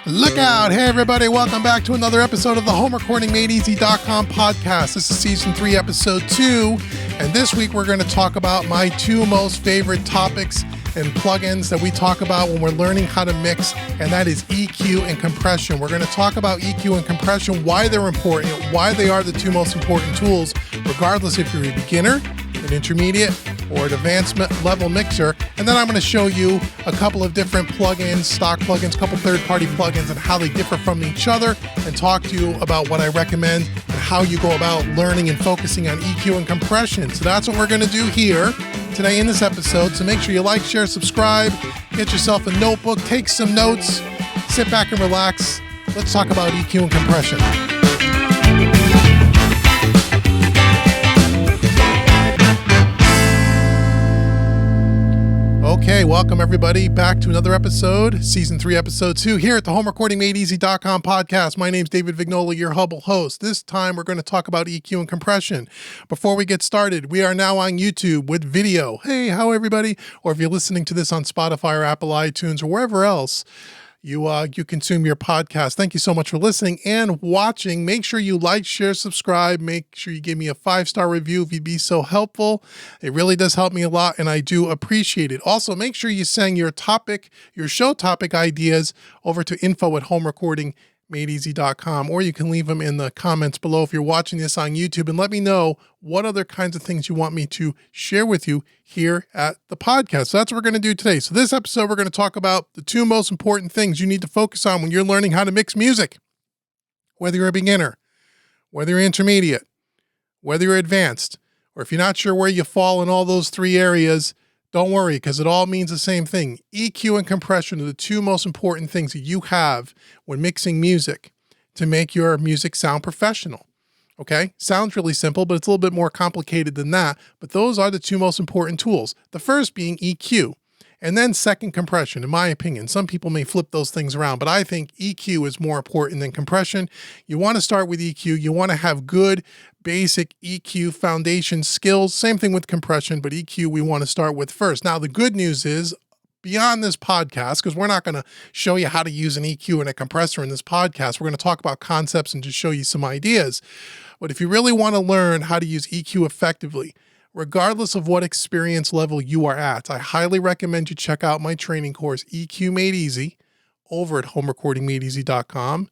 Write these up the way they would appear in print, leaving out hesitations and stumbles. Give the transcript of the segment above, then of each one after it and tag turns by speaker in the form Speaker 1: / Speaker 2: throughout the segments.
Speaker 1: Look out. Hey, everybody. Welcome back to another episode of the HomeRecordingMadeEasy.com podcast. This is season 3, episode 2. And this week, we're going to talk about my 2 most favorite topics and plugins that we talk about when we're learning how to mix, and that is EQ and compression. We're going to talk about EQ and compression, why they're important, why they are the 2 most important tools, regardless if you're a beginner, an intermediate, or an advanced level mixer. And then I'm going to show you a couple of different plugins, stock plugins, a couple third-party plugins, and how they differ from each other, and talk to you about what I recommend and how you go about learning and focusing on EQ and compression. So that's what we're going to do here today in this episode. So make sure you like, share, subscribe, get yourself a notebook, take some notes, sit back and relax. Let's talk about EQ and compression. Okay, welcome everybody back to another episode, season 3, episode 2, here at the HomeRecordingMadeEasy.com podcast. My name's David Vignola, your Hubble host. This time we're going to talk about EQ and compression. Before we get started, we are now on YouTube with video. Hey, how everybody? Or if you're listening to this on Spotify or Apple iTunes or wherever else you consume your podcast. Thank you so much for listening and watching. Make sure you like, share, subscribe. Make sure you give me a 5-star review if you'd be so helpful. It really does help me a lot, and I do appreciate it. Also, make sure you send your show topic ideas over to info@homerecordingmadeeasy.com, or you can leave them in the comments below if you're watching this on YouTube, and let me know what other kinds of things you want me to share with you here at the podcast. So that's what we're going to do today. So this episode, we're going to talk about the 2 most important things you need to focus on when you're learning how to mix music. Whether you're a beginner, whether you're intermediate, whether you're advanced, or if you're not sure where you fall in all those 3 areas, don't worry, because it all means the same thing. EQ and compression are the 2 most important things that you have when mixing music to make your music sound professional. Okay? Sounds really simple, but it's a little bit more complicated than that. But those are the 2 most important tools. The first being EQ, and then second, compression, in my opinion. Some people may flip those things around, but I think EQ is more important than compression. You want to start with EQ. You want to have good basic EQ foundation skills. Same thing with compression, but EQ we want to start with first. Now, the good news is, beyond this podcast, because we're not going to show you how to use an EQ and a compressor in this podcast. We're going to talk about concepts and just show you some ideas. But if you really want to learn how to use EQ effectively, regardless of what experience level you are at, I highly recommend you check out my training course, EQ Made Easy, over at HomeRecordingMadeEasy.com.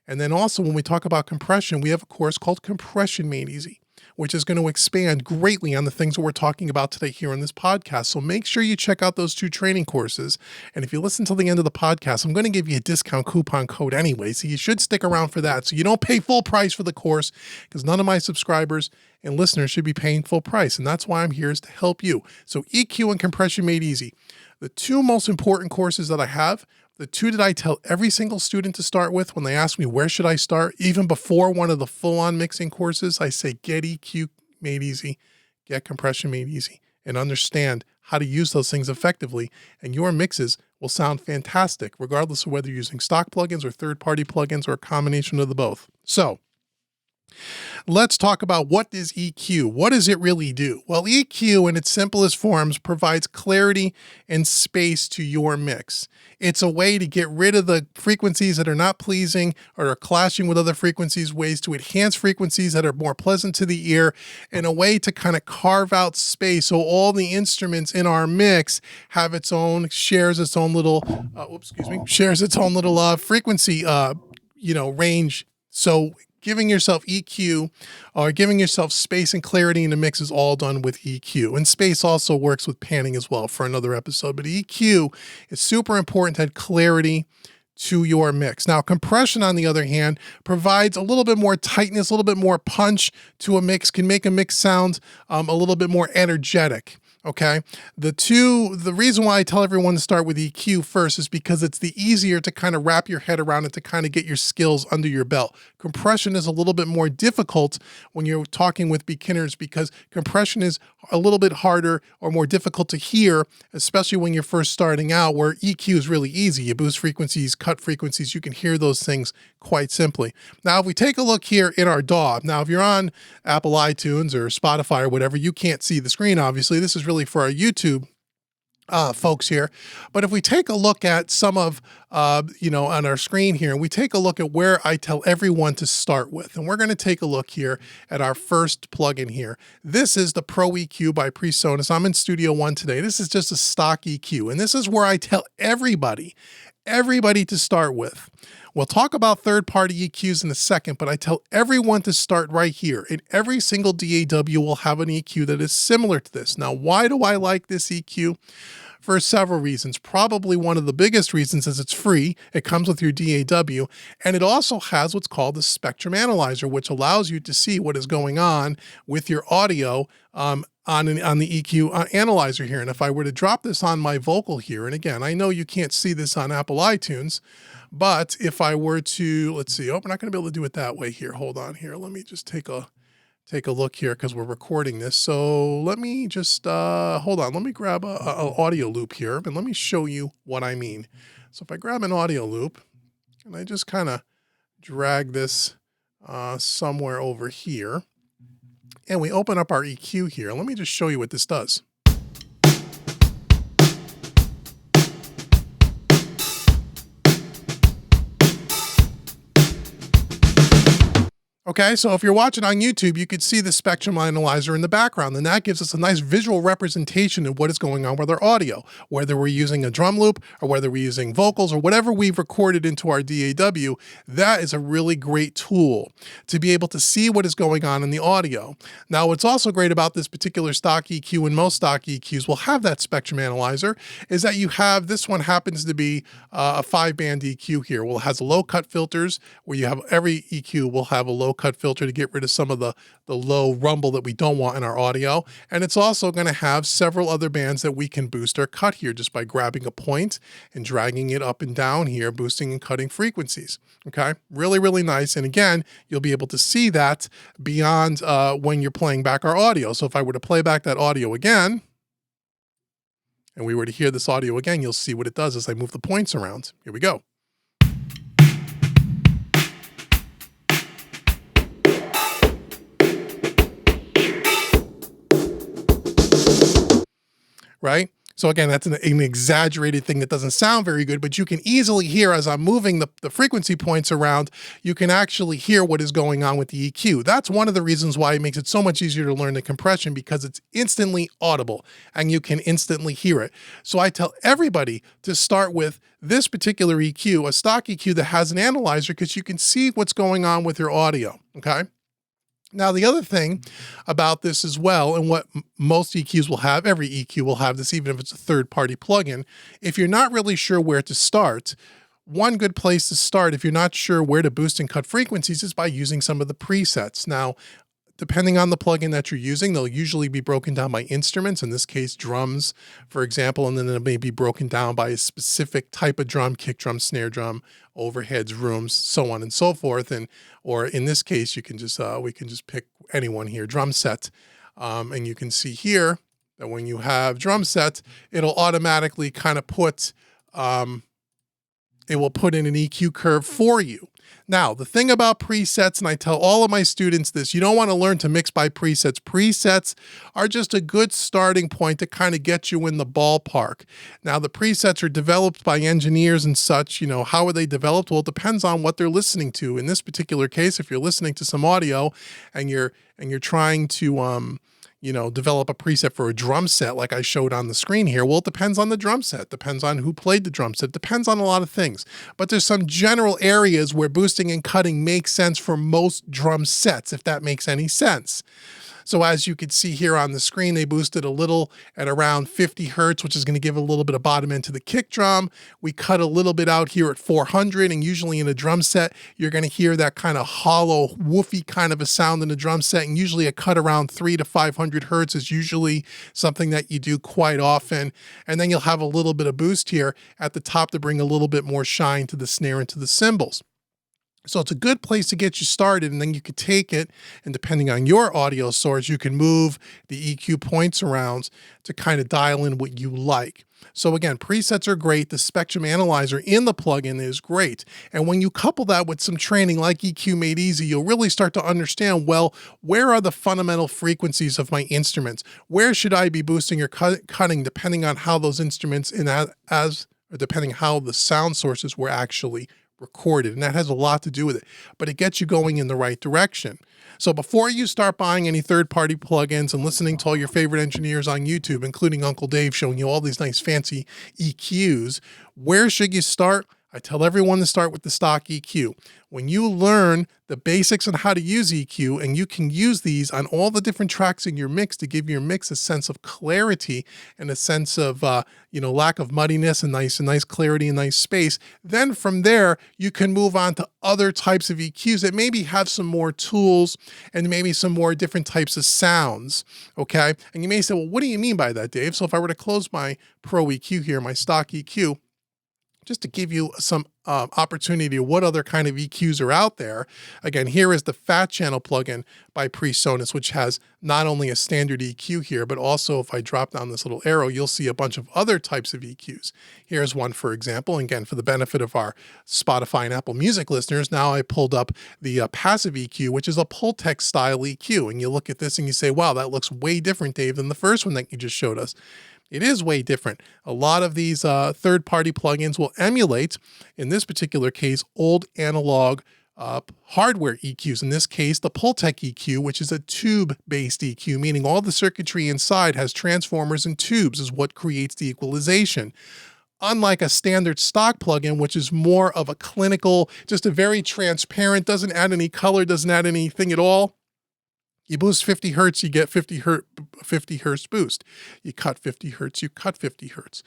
Speaker 1: And then also, when we talk about compression, we have a course called Compression Made Easy, which is going to expand greatly on the things that we're talking about today here on this podcast. So make sure you check out those 2 training courses. And if you listen till the end of the podcast, I'm going to give you a discount coupon code anyway. So you should stick around for that. So you don't pay full price for the course, because none of my subscribers and listeners should be paying full price. And that's why I'm here, is to help you. So EQ and Compression Made Easy, the 2 most important courses that I have, the 2 that I tell every single student to start with when they ask me, where should I start? Even before one of the full-on mixing courses, I say, get EQ made easy, get compression made easy, and understand how to use those things effectively. And your mixes will sound fantastic, regardless of whether you're using stock plugins or third-party plugins or a combination of the both. So let's talk about, what is EQ? What does it really do? Well, EQ in its simplest forms provides clarity and space to your mix. It's a way to get rid of the frequencies that are not pleasing or are clashing with other frequencies, ways to enhance frequencies that are more pleasant to the ear, and a way to kind of carve out space so all the instruments in our mix have its own, shares its own little frequency, range. So giving yourself EQ, or giving yourself space and clarity in the mix, is all done with EQ. And space also works with panning as well, for another episode. But EQ is super important to add clarity to your mix. Now, compression, on the other hand, provides a little bit more tightness, a little bit more punch to a mix, can make a mix sound a little bit more energetic. Okay. The reason why I tell everyone to start with EQ first is because it's the easier to kind of wrap your head around it, to kind of get your skills under your belt. Compression is a little bit more difficult when you're talking with beginners, because compression is a little bit harder or more difficult to hear, especially when you're first starting out, where EQ is really easy. You boost frequencies, cut frequencies, you can hear those things quite simply. Now, if we take a look here in our DAW, now if you're on Apple iTunes or Spotify or whatever, you can't see the screen, obviously. This is really for our YouTube folks here. But if we take a look at some of, on our screen here, and we take a look at where I tell everyone to start with, and we're going to take a look here at our first plugin here. This is the Pro EQ by PreSonus. I'm in Studio One today. This is just a stock EQ, and this is where I tell everybody to start with. We'll talk about third-party EQs in a second, but I tell everyone to start right here. And every single DAW will have an EQ that is similar to this. Now, why do I like this EQ? For several reasons. Probably one of the biggest reasons is it's free. It comes with your DAW, and it also has what's called the spectrum analyzer, which allows you to see what is going on with your audio on the EQ analyzer here. And if I were to drop this on my vocal here, and again, I know you can't see this on Apple iTunes, but if I were to, let's see, we're not going to be able to do it that way here. Hold on here. Let me just take a look here because we're recording this. So let me just, hold on. Let me grab a audio loop here and let me show you what I mean. So if I grab an audio loop and I just kind of drag this somewhere over here and we open up our EQ here, let me just show you what this does. Okay, so if you're watching on YouTube, you could see the spectrum analyzer in the background, and that gives us a nice visual representation of what is going on with our audio, whether we're using a drum loop or whether we're using vocals or whatever we've recorded into our DAW. That is a really great tool to be able to see what is going on in the audio. Now, what's also great about this particular stock EQ, and most stock EQs will have that spectrum analyzer, is that you have, this one happens to be a 5-band EQ here. Well, it has low cut filters where you have, every EQ will have a low cut filter to get rid of some of the low rumble that we don't want in our audio. And it's also going to have several other bands that we can boost or cut here just by grabbing a point and dragging it up and down here, boosting and cutting frequencies. Okay, really, really nice. And again, you'll be able to see that beyond when you're playing back our audio. So if I were to play back that audio again, and we were to hear this audio again, you'll see what it does as I move the points around. Here we go. Right? So again, that's an exaggerated thing that doesn't sound very good, but you can easily hear as I'm moving the frequency points around, you can actually hear what is going on with the EQ. That's one of the reasons why it makes it so much easier to learn the compression, because it's instantly audible and you can instantly hear it. So I tell everybody to start with this particular EQ, a stock EQ that has an analyzer, because you can see what's going on with your audio, okay? Now, the other thing about this as well, and what most EQs will have, every EQ will have this, even if it's a third-party plugin, if you're not really sure where to start, one good place to start if you're not sure where to boost and cut frequencies is by using some of the presets. Now, depending on the plugin that you're using, they'll usually be broken down by instruments, in this case, drums, for example, and then it may be broken down by a specific type of drum, kick drum, snare drum, overheads, rooms, so on and so forth. And, or in this case, you can just, we can just pick anyone here, drum set. And you can see here that when you have drum set, it'll automatically kind of put, it will put in an EQ curve for you. Now, the thing about presets, and I tell all of my students this, you don't want to learn to mix by presets. Presets are just a good starting point to kind of get you in the ballpark. Now, the presets are developed by engineers and such. You know, how are they developed? Well, it depends on what they're listening to. In this particular case, if you're listening to some audio and you're trying to develop a preset for a drum set like I showed on the screen here. Well, it depends on the drum set, depends on who played the drum set, depends on a lot of things. But there's some general areas where boosting and cutting makes sense for most drum sets, if that makes any sense. So as you can see here on the screen, they boosted a little at around 50 hertz, which is going to give a little bit of bottom end to the kick drum. We cut a little bit out here at 400, and usually in a drum set, you're going to hear that kind of hollow, woofy kind of a sound in the drum set, and usually a cut around 300 to 500 hertz is usually something that you do quite often. And then you'll have a little bit of boost here at the top to bring a little bit more shine to the snare and to the cymbals. So it's a good place to get you started, and then you could take it, and depending on your audio source, you can move the EQ points around to kind of dial in what you like. So again, presets are great. The spectrum analyzer in the plugin is great. And when you couple that with some training like EQ Made Easy, you'll really start to understand, well, where are the fundamental frequencies of my instruments? Where should I be boosting or cutting depending on how those instruments or depending how the sound sources were actually recorded. And that has a lot to do with it, but it gets you going in the right direction. So before you start buying any third-party plugins and listening to all your favorite engineers on YouTube, including Uncle Dave showing you all these nice fancy EQs, where should you start? I tell everyone to start with the stock EQ. When you learn the basics on how to use EQ, and you can use these on all the different tracks in your mix to give your mix a sense of clarity and a sense of lack of muddiness and nice clarity and nice space, then from there you can move on to other types of EQs that maybe have some more tools and maybe some more different types of sounds. Okay, and you may say, well, what do you mean by that, Dave? So if I were to close my Pro EQ here, my stock EQ, just to give you some opportunity of what other kind of EQs are out there. Again, here is the Fat Channel plugin by PreSonus, which has not only a standard EQ here, but also if I drop down this little arrow, you'll see a bunch of other types of EQs. Here's one, for example, and again, for the benefit of our Spotify and Apple Music listeners, now I pulled up the passive EQ, which is a Pultec style EQ. And you look at this and you say, wow, that looks way different, Dave, than the first one that you just showed us. It is way different. A lot of these third-party plugins will emulate, in this particular case, old analog hardware EQs. In this case, the Pultec EQ, which is a tube-based EQ, meaning all the circuitry inside has transformers and tubes is what creates the equalization. Unlike a standard stock plugin, which is more of a clinical, just a very transparent, doesn't add any color, doesn't add anything at all. You boost 50 hertz, you get 50 hertz boost. You cut 50 hertz, you cut 50 hertz.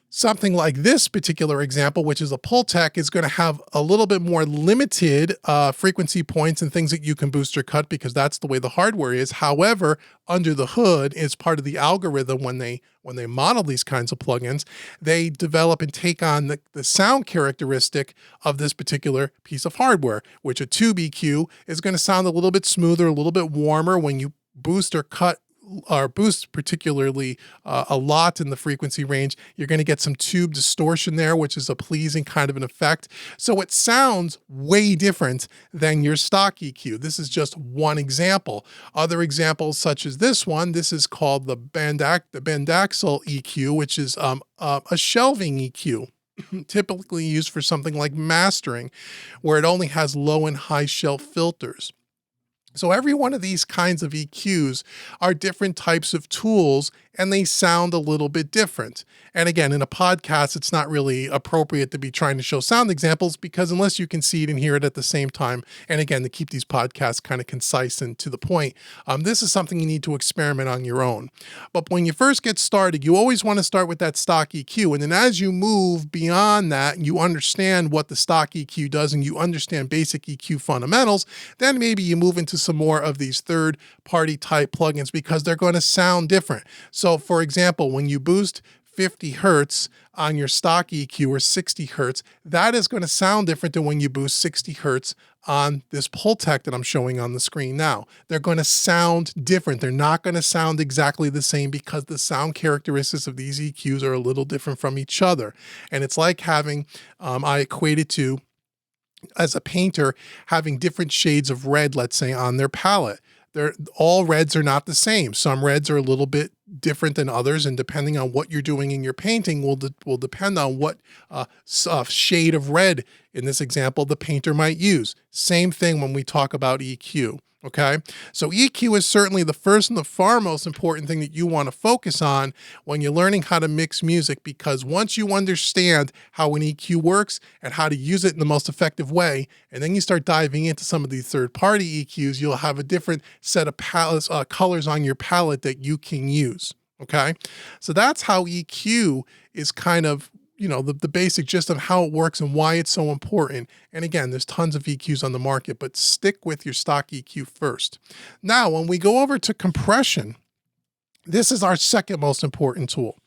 Speaker 1: Something like this particular example, which is a Pultec, is going to have a little bit more limited frequency points and things that you can boost or cut because that's the way the hardware is. However, under the hood is part of the algorithm when they model these kinds of plugins, they develop and take on the sound characteristic of this particular piece of hardware, which a tube EQ is going to sound a little bit smoother, a little bit warmer when you boost or cut or boost particularly a lot in the frequency range. You're going to get some tube distortion there, which is a pleasing kind of an effect. So it sounds way different than your stock EQ. This is just one example. Other examples such as this one, this is called the Bendaxle EQ, which is a shelving EQ. Typically used for something like mastering, where it only has low and high shelf filters. So every one of these kinds of EQs are different types of tools and they sound a little bit different. And again, in a podcast, it's not really appropriate to be trying to show sound examples because unless you can see it and hear it at the same time, and again, to keep these podcasts kind of concise and to the point, this is something you need to experiment on your own. But when you first get started, you always want to start with that stock EQ. And then as you move beyond that, you understand what the stock EQ does and you understand basic EQ fundamentals, then maybe you move into some more of these third-party type plugins because they're going to sound different. So for example, when you boost 50 hertz on your stock EQ or 60 hertz, that is going to sound different than when you boost 60 hertz on this Pultec that I'm showing on the screen now. They're going to sound different. They're not going to sound exactly the same because the sound characteristics of these EQs are a little different from each other. And it's like having, I equate it to, as a painter, having different shades of red, let's say, on their palette. All reds are not the same. Some reds are a little bit different than others, and depending on what you're doing in your painting will depend on what shade of red, in this example, the painter might use. Same thing when we talk about EQ. Okay, so EQ is certainly the first and the far most important thing that you want to focus on when you're learning how to mix music, because once you understand how an EQ works and how to use it in the most effective way, and then you start diving into some of these third-party EQs, you'll have a different set of colors on your palette that you can use. Okay, so that's how EQ is kind of, you know, the basic gist of how it works and why it's so important. And again, there's tons of EQs on the market, but stick with your stock EQ first. Now, when we go over to compression, This is our second most important tool.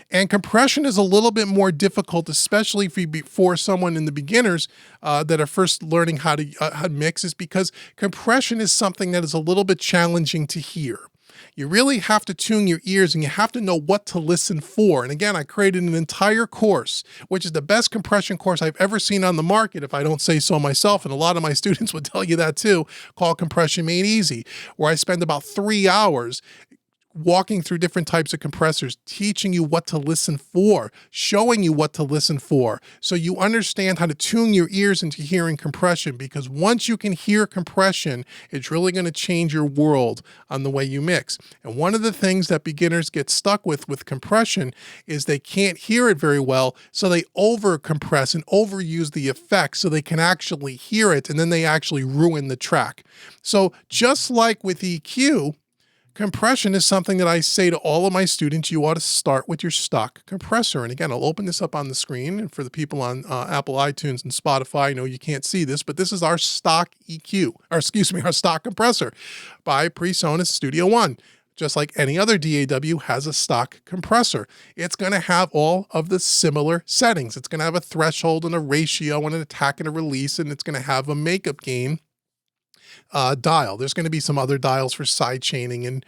Speaker 1: And compression is a little bit more difficult, especially for someone in the beginners that are first learning how to mix, is because compression is something that is a little bit challenging to hear. You really have to tune your ears and you have to know what to listen for. And again, I created an entire course, which is the best compression course I've ever seen on the market, if I don't say so myself. And a lot of my students would tell you that too, called Compression Made Easy, where I spend about 3 hours walking through different types of compressors, teaching you what to listen for, showing you what to listen for, so you understand how to tune your ears into hearing compression, because once you can hear compression, it's really going to change your world on the way you mix. And one of the things that beginners get stuck with compression is they can't hear it very well, so they over compress and overuse the effects so they can actually hear it, and then they actually ruin the track. So just like with EQ, compression is something that I say to all of my students, you ought to start with your stock compressor. And again, I'll open this up on the screen. And for the people on Apple iTunes and Spotify, I know you can't see this, but this is our stock EQ, or excuse me, our stock compressor by PreSonus Studio One. Just like any other DAW has a stock compressor. It's going to have all of the similar settings. It's going to have a threshold and a ratio and an attack and a release, and it's going to have a makeup gain dial. There's going to be some other dials for side chaining and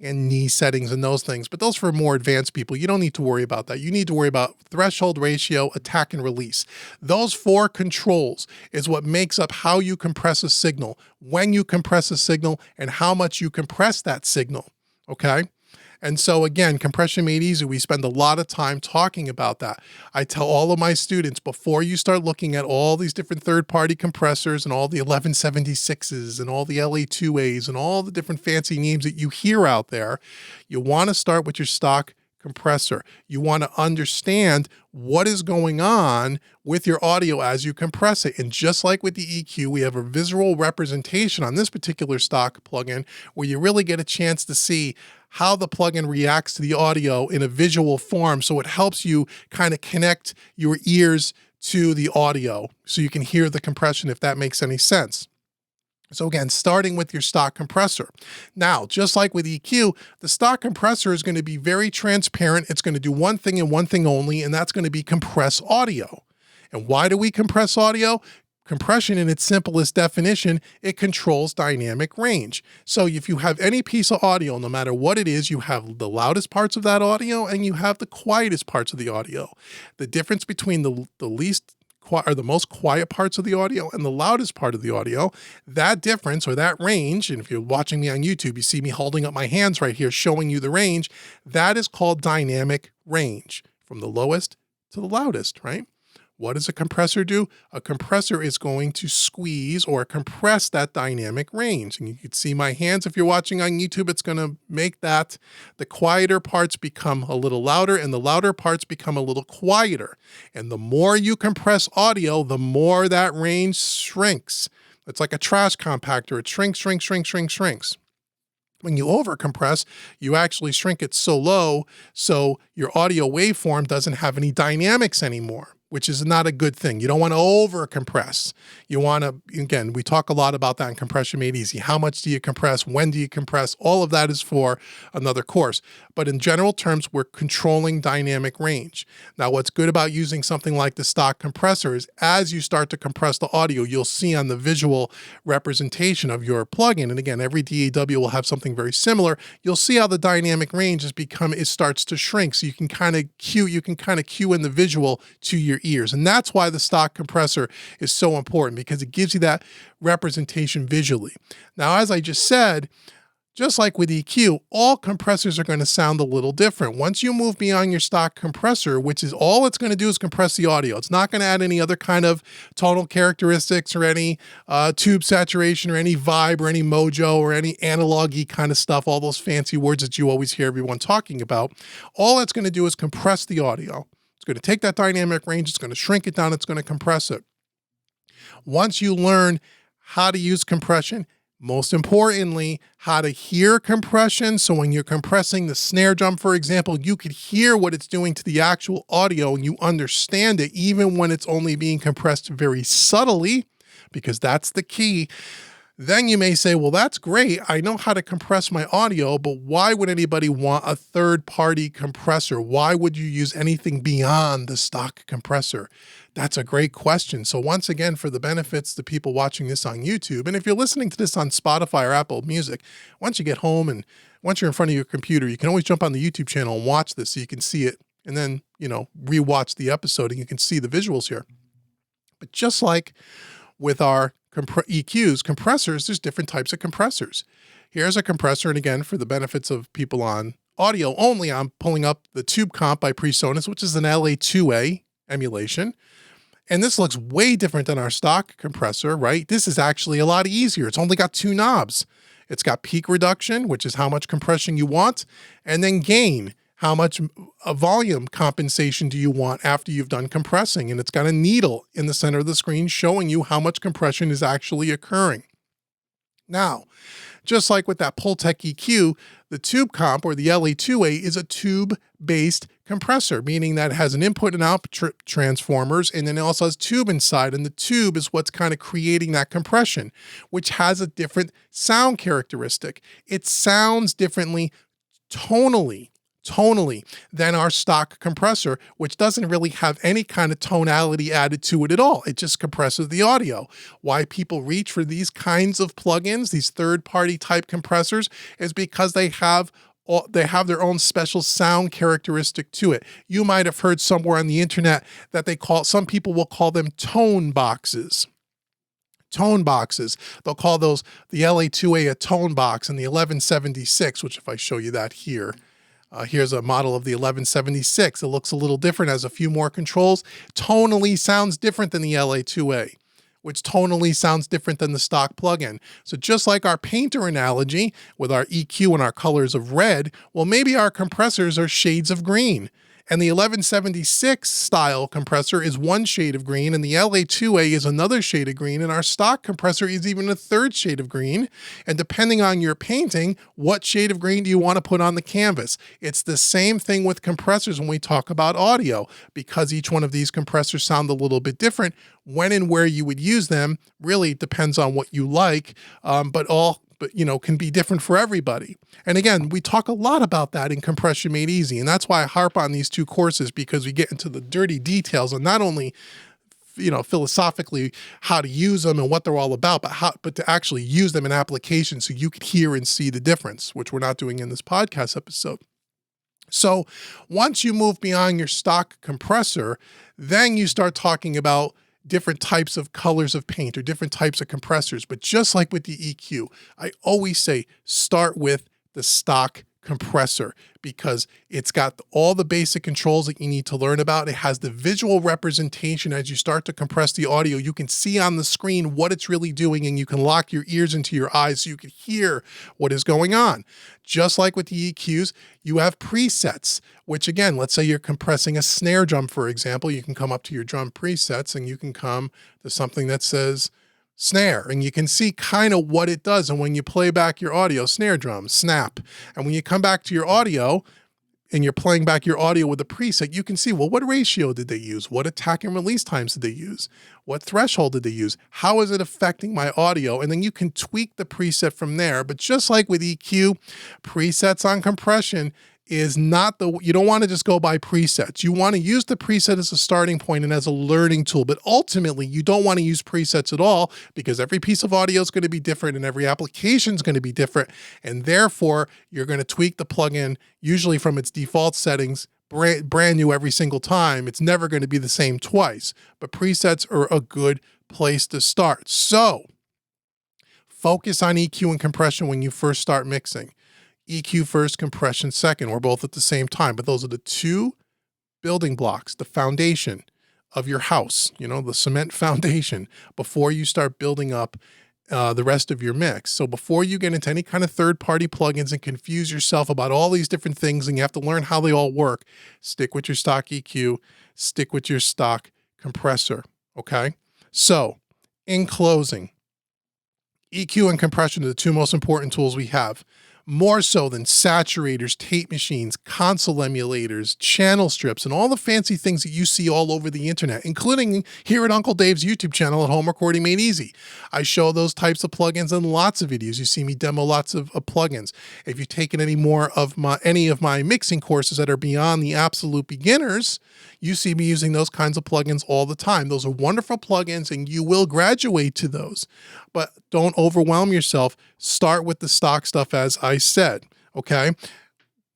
Speaker 1: knee settings and those things, but those for more advanced people. You don't need to worry about that. You need to worry about threshold, ratio, attack, and release. Those 4 controls is what makes up how you compress a signal, when you compress a signal, and how much you compress that signal. Okay? And so again, Compression Made Easy, we spend a lot of time talking about that. I tell all of my students, before you start looking at all these different third-party compressors and all the 1176s and all the LA2As and all the different fancy names that you hear out there, you want to start with your stock compressor. You want to understand what is going on with your audio as you compress it. And just like with the EQ, we have a visual representation on this particular stock plugin where you really get a chance to see how the plugin reacts to the audio in a visual form. So it helps you kind of connect your ears to the audio so you can hear the compression, if that makes any sense. So again, starting with your stock compressor. Now, just like with EQ, the stock compressor is going to be very transparent. It's going to do one thing and one thing only, and that's going to be compress audio. And why do we compress audio? Compression, in its simplest definition, it controls dynamic range. So if you have any piece of audio, no matter what it is, you have the loudest parts of that audio and you have the quietest parts of the audio. The difference between the most quiet parts of the audio and the loudest part of the audio, that difference or that range, and if you're watching me on YouTube, you see me holding up my hands right here showing you the range, that is called dynamic range, from the lowest to the loudest, right? What does a compressor do? A compressor is going to squeeze or compress that dynamic range. And you can see my hands if you're watching on YouTube. It's going to make that the quieter parts become a little louder and the louder parts become a little quieter. And the more you compress audio, the more that range shrinks. It's like a trash compactor. It shrinks, shrinks, shrinks, shrinks, shrinks. When you overcompress, you actually shrink it so low so your audio waveform doesn't have any dynamics anymore, which is not a good thing. You don't want to overcompress. You want to, again, we talk a lot about that in Compression Made Easy. How much do you compress? When do you compress? All of that is for another course. But in general terms, we're controlling dynamic range. Now, what's good about using something like the stock compressor is as you start to compress the audio, you'll see on the visual representation of your plugin, and again, every DAW will have something very similar, you'll see how the dynamic range it starts to shrink. So you can kind of cue in the visual to your ears. And that's why the stock compressor is so important, because it gives you that representation visually. Now, as I just said, just like with EQ, all compressors are going to sound a little different. Once you move beyond your stock compressor, which is all it's going to do is compress the audio. It's not going to add any other kind of tonal characteristics or any tube saturation or any vibe or any mojo or any analog-y kind of stuff, all those fancy words that you always hear everyone talking about. All it's going to do is compress the audio. It's going to take that dynamic range, it's going to shrink it down, it's going to compress it. Once you learn how to use compression, most importantly, how to hear compression. So when you're compressing the snare drum, for example, you could hear what it's doing to the actual audio and you understand it even when it's only being compressed very subtly, because that's the key. Then you may say, well, that's great. I know how to compress my audio, but why would anybody want a third-party compressor? Why would you use anything beyond the stock compressor? That's a great question. So once again, for the benefits to people watching this on YouTube, and if you're listening to this on Spotify or Apple Music, once you get home and once you're in front of your computer, you can always jump on the YouTube channel and watch this so you can see it, and then, rewatch the episode and you can see the visuals here. But just like with our EQs, compressors, there's different types of compressors. Here's a compressor, and again, for the benefits of people on audio only, I'm pulling up the Tube Comp by PreSonus, which is an LA2A emulation. And this looks way different than our stock compressor, right? This is actually a lot easier. It's only got 2 knobs. It's got peak reduction, which is how much compression you want, and then gain, how much volume compensation do you want after you've done compressing. And it's got a needle in the center of the screen showing you how much compression is actually occurring. Now, just like with that Pultec EQ, the Tube Comp, or the LA2A, is a tube-based compressor, meaning that it has an input and output transformers, and then it also has tube inside, and the tube is what's kind of creating that compression, which has a different sound characteristic. It sounds differently tonally than our stock compressor, which doesn't really have any kind of tonality added to it at all. It just compresses the audio. Why people reach for these kinds of plugins, these third-party type compressors, is because they have their own special sound characteristic to it. You might have heard somewhere on the internet that some people will call them tone boxes. Tone boxes. They'll call those the LA2A a tone box, and the 1176, which if I show you that here, here's a model of the 1176. It looks a little different, has a few more controls. Tonally sounds different than the LA2A, which tonally sounds different than the stock plugin. So just like our painter analogy with our EQ and our colors of red, well, maybe our compressors are shades of green. And the 1176 style compressor is one shade of green, and the LA2A is another shade of green, and our stock compressor is even a third shade of green. And depending on your painting, what shade of green do you want to put on the canvas? It's the same thing with compressors when we talk about audio, because each one of these compressors sound a little bit different. When and where you would use them really depends on what you like, but can be different for everybody. And again, we talk a lot about that in Compression Made Easy. And that's why I harp on these 2 courses, because we get into the dirty details on not only, philosophically how to use them and what they're all about, but to actually use them in application so you can hear and see the difference, which we're not doing in this podcast episode. So once you move beyond your stock compressor, then you start talking about different types of colors of paint or different types of compressors. But just like with the EQ, I always say start with the stock compressor, because it's got all the basic controls that you need to learn about. It has the visual representation. As you start to compress the audio, you can see on the screen what it's really doing, and you can lock your ears into your eyes so you can hear what is going on. Just like with the EQs, you have presets, which again, let's say you're compressing a snare drum, for example, you can come up to your drum presets and you can come to something that says snare, and you can see kind of what it does. And when you play back your audio, snare drum, snap. And when you come back to your audio and you're playing back your audio with a preset, you can see, well, what ratio did they use? What attack and release times did they use? What threshold did they use? How is it affecting my audio? And then you can tweak the preset from there. But just like with EQ, presets on compression is not you don't want to just go by presets. You want to use the preset as a starting point and as a learning tool, but ultimately you don't want to use presets at all, because every piece of audio is going to be different and every application is going to be different. And therefore you're going to tweak the plugin usually from its default settings, brand new every single time. It's never going to be the same twice, but presets are a good place to start. So focus on EQ and compression when you first start mixing. EQ first, compression second, or both at the same time. But those are the 2 building blocks, the foundation of your house, the cement foundation, before you start building up the rest of your mix. So before you get into any kind of third-party plugins and confuse yourself about all these different things and you have to learn how they all work, stick with your stock EQ, stick with your stock compressor, okay? So in closing, EQ and compression are the 2 most important tools we have. more so than saturators, tape machines, console emulators, channel strips, and all the fancy things that you see all over the internet, including here at Uncle Dave's YouTube channel at Home Recording Made Easy. I show those types of plugins in lots of videos. You see me demo lots of plugins. If you've taken any of my mixing courses that are beyond the absolute beginners, you see me using those kinds of plugins all the time. Those are wonderful plugins and you will graduate to those, but don't overwhelm yourself. Start with the stock stuff, as I said, okay?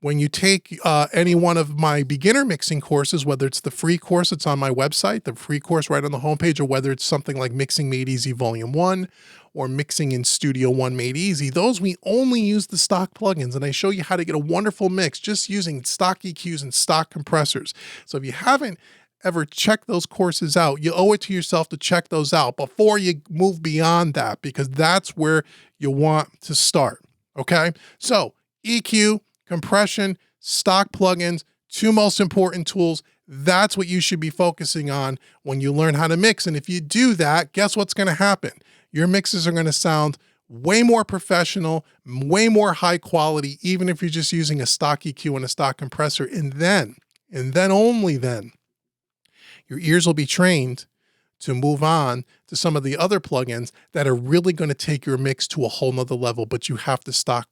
Speaker 1: When you take any one of my beginner mixing courses, whether it's the free course that's on my website, the free course right on the homepage, or whether it's something like Mixing Made Easy Volume 1 or Mixing in Studio One Made Easy, those we only use the stock plugins, and I show you how to get a wonderful mix just using stock EQs and stock compressors. So if you haven't ever checked those courses out, you owe it to yourself to check those out before you move beyond that, because that's where you want to start, okay? So EQ, compression, stock plugins, two most important tools. That's what you should be focusing on when you learn how to mix. And if you do that, guess what's going to happen? Your mixes are going to sound way more professional, way more high quality, even if you're just using a stock EQ and a stock compressor. And then only then, your ears will be trained to move on to some of the other plugins that are really going to take your mix to a whole nother level, but you have to start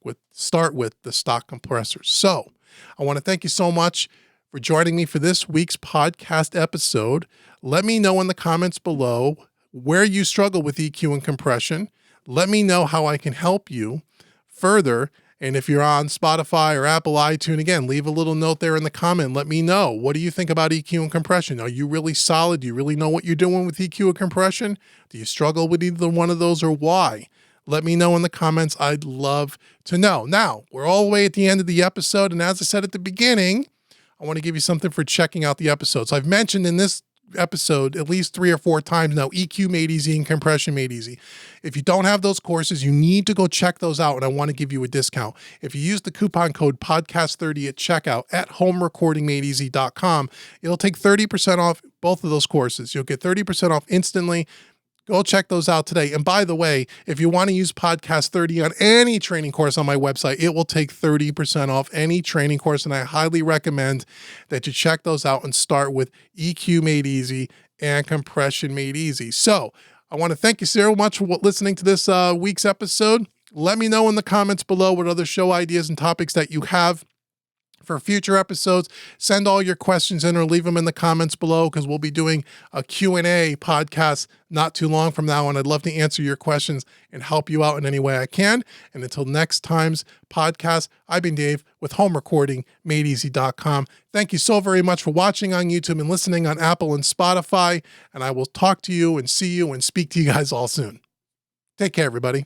Speaker 1: with the stock compressors. So I want to thank you so much for joining me for this week's podcast episode. Let me know in the comments below where you struggle with EQ and compression. Let me know how I can help you further. And if you're on Spotify or Apple iTunes, again, leave a little note there in the comment. Let me know. What do you think about EQ and compression? Are you really solid? Do you really know what you're doing with EQ and compression? Do you struggle with either one of those, or why? Let me know in the comments. I'd love to know. Now, we're all the way at the end of the episode. And as I said at the beginning, I want to give you something for checking out the episodes. I've mentioned in this episode at least 3 or 4 times now, EQ Made Easy and Compression Made Easy. If you don't have those courses, you need to go check those out, and I want to give you a discount. If you use the coupon code podcast30 at checkout at homerecordingmadeeasy.com, it'll take 30% off both of those courses. You'll get 30% off instantly. Go check those out today. And by the way, if you want to use Podcast 30 on any training course on my website, it will take 30% off any training course. And I highly recommend that you check those out and start with EQ Made Easy and Compression Made Easy. So I want to thank you so much for listening to this week's episode. Let me know in the comments below what other show ideas and topics that you have for future episodes. Send all your questions in or leave them in the comments below, because we'll be doing a Q&A podcast not too long from now, and I'd love to answer your questions and help you out in any way I can. And until next time's podcast, I've been Dave with homerecordingmadeeasy.com. Thank you so very much for watching on YouTube and listening on Apple and Spotify, and I will talk to you and see you and speak to you guys all soon. Take care, everybody.